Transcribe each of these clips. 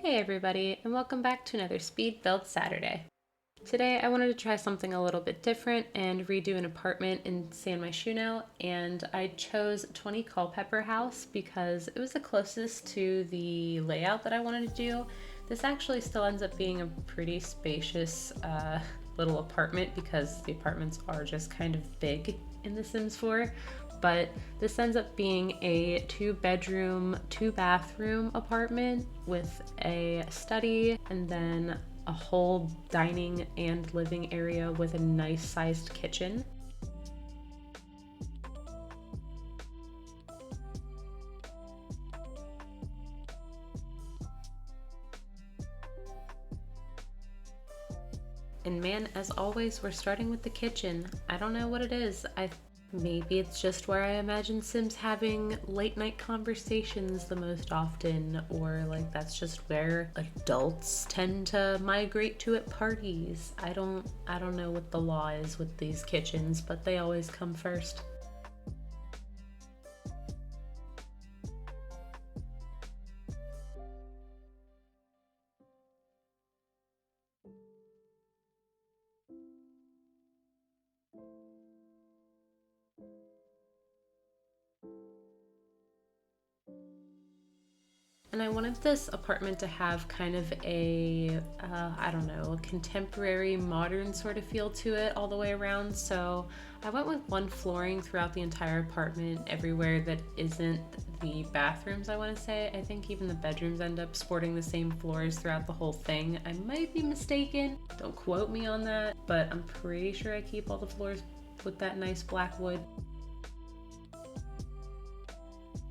Hey everybody, and welcome back to another Speed Build Saturday. Today I wanted to try something a little bit different and redo an apartment in San Myshuno, and I chose 20 Culpepper House because it was the closest to the layout that I wanted to do. This actually still ends up being a pretty spacious little apartment because the apartments are just kind of big in The Sims 4. But this ends up being a 2-bedroom, 2-bathroom apartment with a study and then a whole dining and living area with a nice sized kitchen. And man, as always, we're starting with the kitchen. I don't know what it is. Maybe it's just where I imagine Sims having late night conversations the most often, or like that's just where adults tend to migrate to at parties. I don't know what the law is with these kitchens, but they always come first. And I wanted this apartment to have kind of a, I don't know, a contemporary modern sort of feel to it all the way around. So I went with one flooring throughout the entire apartment, everywhere that isn't the bathrooms, I want to say. I think even the bedrooms end up sporting the same floors throughout the whole thing. I might be mistaken, don't quote me on that, but I'm pretty sure I keep all the floors with that nice black wood.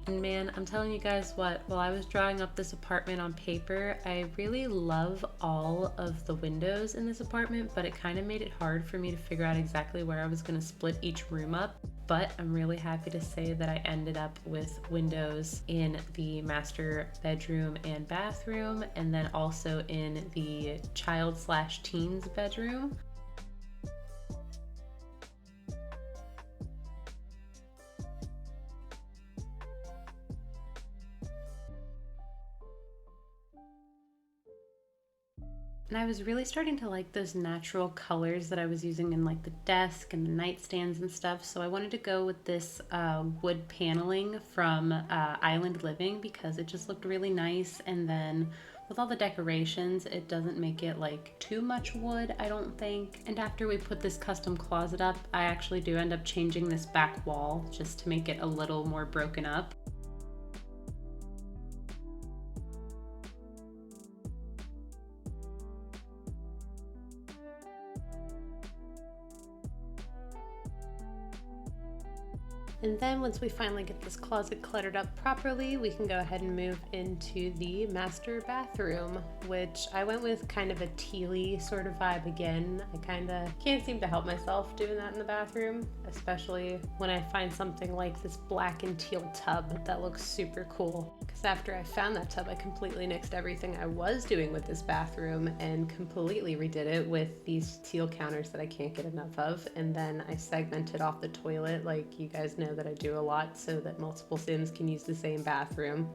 And man, I'm telling you guys what, while I was drawing up this apartment on paper, I really love all of the windows in this apartment, but it kind of made it hard for me to figure out exactly where I was going to split each room up. But I'm really happy to say that I ended up with windows in the master bedroom and bathroom, and then also in the child/teens bedroom. And I was really starting to like those natural colors that I was using in like the desk and the nightstands and stuff. So I wanted to go with this wood paneling from Island Living because it just looked really nice. And then with all the decorations, it doesn't make it like too much wood, I don't think. And after we put this custom closet up, I actually do end up changing this back wall just to make it a little more broken up. And then once we finally get this closet cluttered up properly, we can go ahead and move into the master bathroom, which I went with kind of a tealy sort of vibe again. I kind of can't seem to help myself doing that in the bathroom, especially when I find something like this black and teal tub that looks super cool. Because after I found that tub, I completely nixed everything I was doing with this bathroom and completely redid it with these teal counters that I can't get enough of. And then I segmented off the toilet like you guys know that I do a lot so that multiple Sims can use the same bathroom.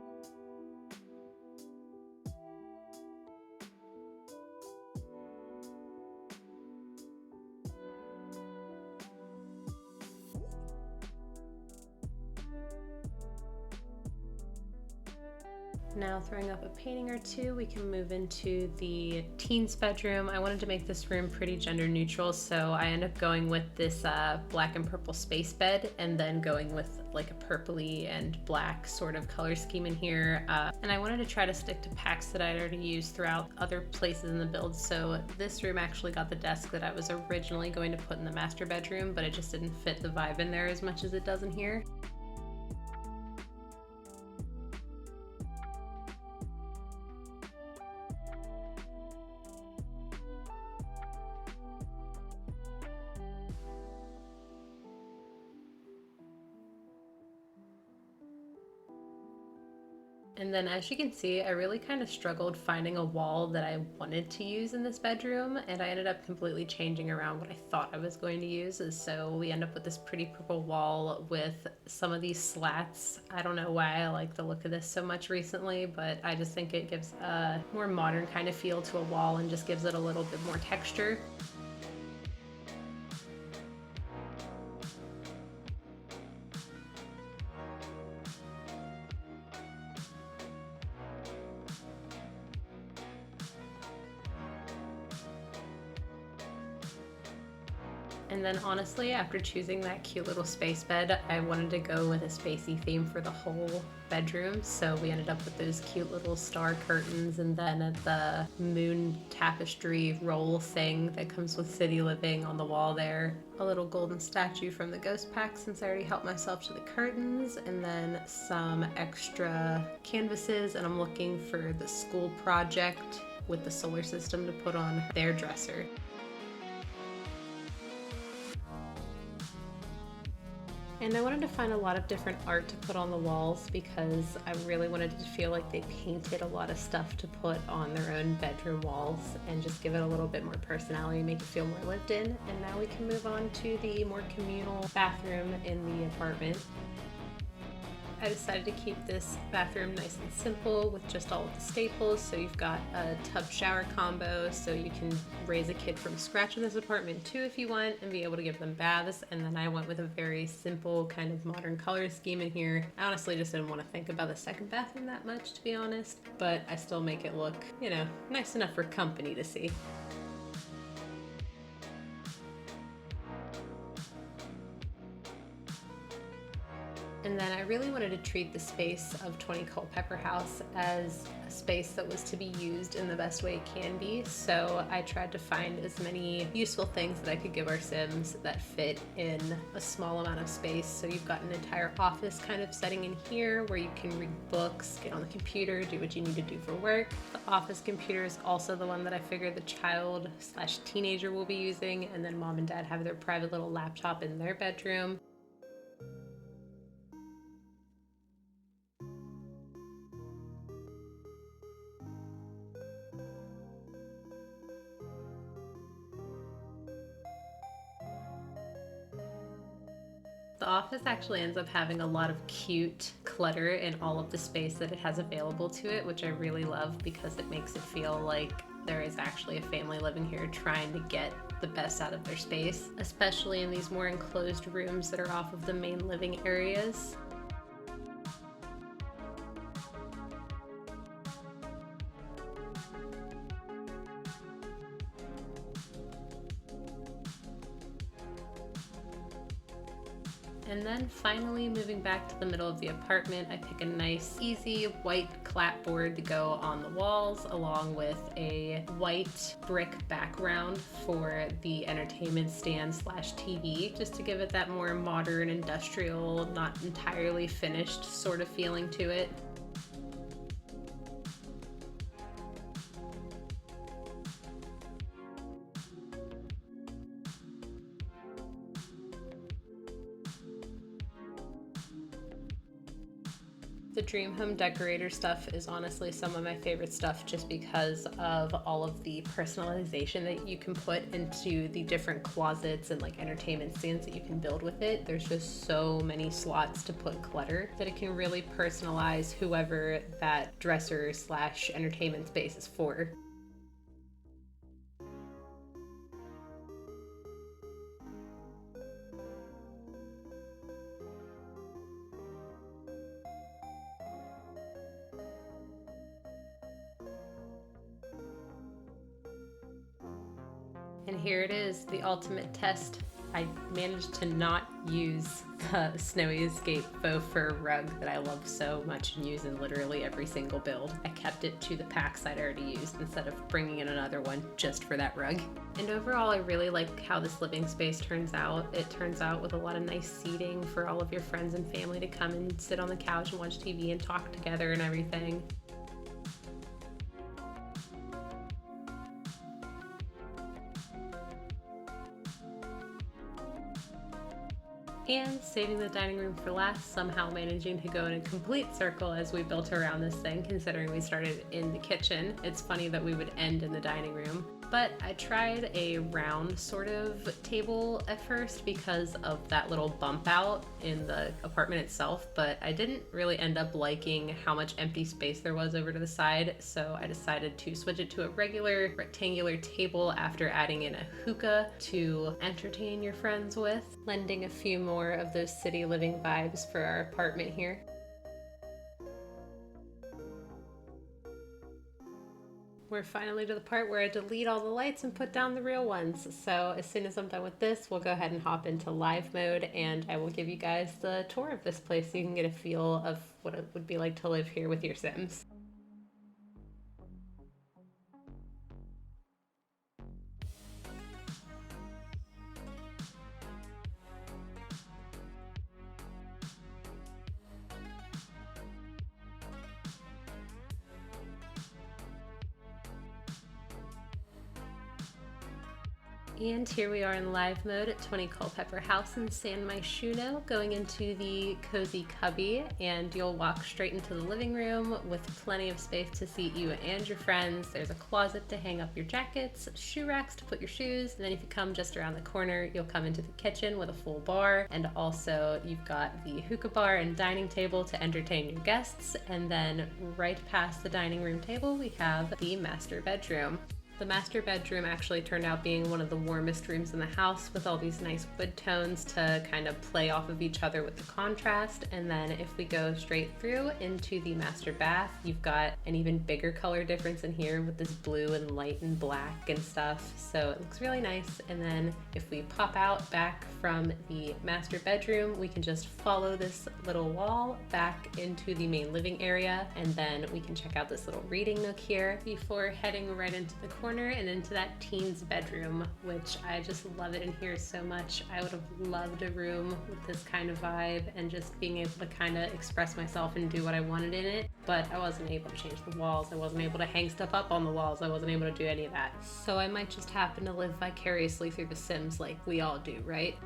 Now throwing up a painting or two, we can move into the teens bedroom. I wanted to make this room pretty gender neutral, so I end up going with this black and purple space bed and then going with like a purpley and black sort of color scheme in here. And I wanted to try to stick to packs that I'd already used throughout other places in the build. So this room actually got the desk that I was originally going to put in the master bedroom, but it just didn't fit the vibe in there as much as it does in here. And then as you can see, I really kind of struggled finding a wall that I wanted to use in this bedroom, and I ended up completely changing around what I thought I was going to use. And so we end up with this pretty purple wall with some of these slats. I don't know why I like the look of this so much recently, but I just think it gives a more modern kind of feel to a wall and just gives it a little bit more texture. And then honestly, after choosing that cute little space bed, I wanted to go with a spacey theme for the whole bedroom. So we ended up with those cute little star curtains, and then the moon tapestry roll thing that comes with City Living on the wall there. A little golden statue from the ghost pack since I already helped myself to the curtains, and then some extra canvases, and I'm looking for the school project with the solar system to put on their dresser. And I wanted to find a lot of different art to put on the walls because I really wanted it to feel like they painted a lot of stuff to put on their own bedroom walls and just give it a little bit more personality, make it feel more lived in. And now we can move on to the more communal bathroom in the apartment. I decided to keep this bathroom nice and simple with just all of the staples. So you've got a tub shower combo, so you can raise a kid from scratch in this apartment too if you want and be able to give them baths. And then I went with a very simple kind of modern color scheme in here. I honestly just didn't want to think about the second bathroom that much, to be honest, but I still make it look, you know, nice enough for company to see. And then I really wanted to treat the space of 20 Culpepper House as a space that was to be used in the best way it can be. So I tried to find as many useful things that I could give our Sims that fit in a small amount of space. So you've got an entire office kind of setting in here where you can read books, get on the computer, do what you need to do for work. The office computer is also the one that I figured the child/teenager will be using, and then mom and dad have their private little laptop in their bedroom. The office actually ends up having a lot of cute clutter in all of the space that it has available to it, which I really love because it makes it feel like there is actually a family living here trying to get the best out of their space, especially in these more enclosed rooms that are off of the main living areas. And then finally moving back to the middle of the apartment, I pick a nice, easy white clapboard to go on the walls, along with a white brick background for the entertainment stand/TV, just to give it that more modern, industrial, not entirely finished sort of feeling to it. The Dream Home Decorator stuff is honestly some of my favorite stuff just because of all of the personalization that you can put into the different closets and like entertainment stands that you can build with it. There's just so many slots to put clutter that it can really personalize whoever that dresser/entertainment space is for. And here it is, the ultimate test. I managed to not use the Snowy Escape faux fur rug that I love so much and use in literally every single build. I kept it to the packs I'd already used instead of bringing in another one just for that rug. And overall, I really like how this living space turns out. It turns out with a lot of nice seating for all of your friends and family to come and sit on the couch and watch TV and talk together and everything. And saving the dining room for last, somehow managing to go in a complete circle as we built around this thing, considering we started in the kitchen. It's funny that we would end in the dining room. But I tried a round sort of table at first because of that little bump out in the apartment itself, but I didn't really end up liking how much empty space there was over to the side, so I decided to switch it to a regular rectangular table after adding in a hookah to entertain your friends with, lending a few more of those city living vibes for our apartment here. We're finally to the part where I delete all the lights and put down the real ones. So as soon as I'm done with this, we'll go ahead and hop into live mode and I will give you guys the tour of this place so you can get a feel of what it would be like to live here with your Sims. And here we are in live mode at 20 Culpepper House in San Myshuno, going into the cozy cubby, and you'll walk straight into the living room with plenty of space to seat you and your friends. There's a closet to hang up your jackets, shoe racks to put your shoes, and then if you come just around the corner, you'll come into the kitchen with a full bar, and also you've got the hookah bar and dining table to entertain your guests, and then right past the dining room table, we have the master bedroom. The master bedroom actually turned out being one of the warmest rooms in the house with all these nice wood tones to kind of play off of each other with the contrast. And then if we go straight through into the master bath, you've got an even bigger color difference in here with this blue and light and black and stuff. So it looks really nice. And then if we pop out back from the master bedroom, we can just follow this little wall back into the main living area. And then we can check out this little reading nook here before heading right into the corner and into that teen's bedroom, which I just love it in here so much. I would have loved a room with this kind of vibe and just being able to kind of express myself and do what I wanted in it, but I wasn't able to change the walls. I wasn't able to hang stuff up on the walls. I wasn't able to do any of that. So I might just happen to live vicariously through The Sims like we all do, right?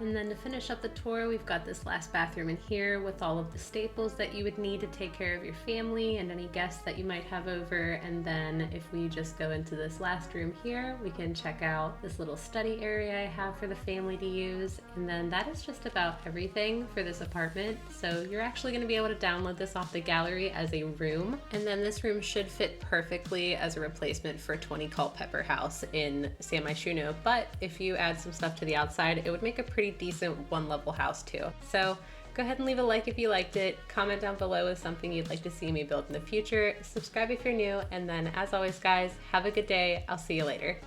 And then to finish up the tour, we've got this last bathroom in here with all of the staples that you would need to take care of your family and any guests that you might have over. And then if we just go into this last room here, we can check out this little study area I have for the family to use. And then that is just about everything for this apartment. So you're actually going to be able to download this off the gallery as a room. And then this room should fit perfectly as a replacement for 20 Culpepper House in San Myshuno. But if you add some stuff to the outside, it would make a pretty decent one-level house too. So go ahead and leave a like if you liked it, comment down below with something you'd like to see me build in the future, subscribe if you're new, and then as always guys, have a good day. I'll see you later.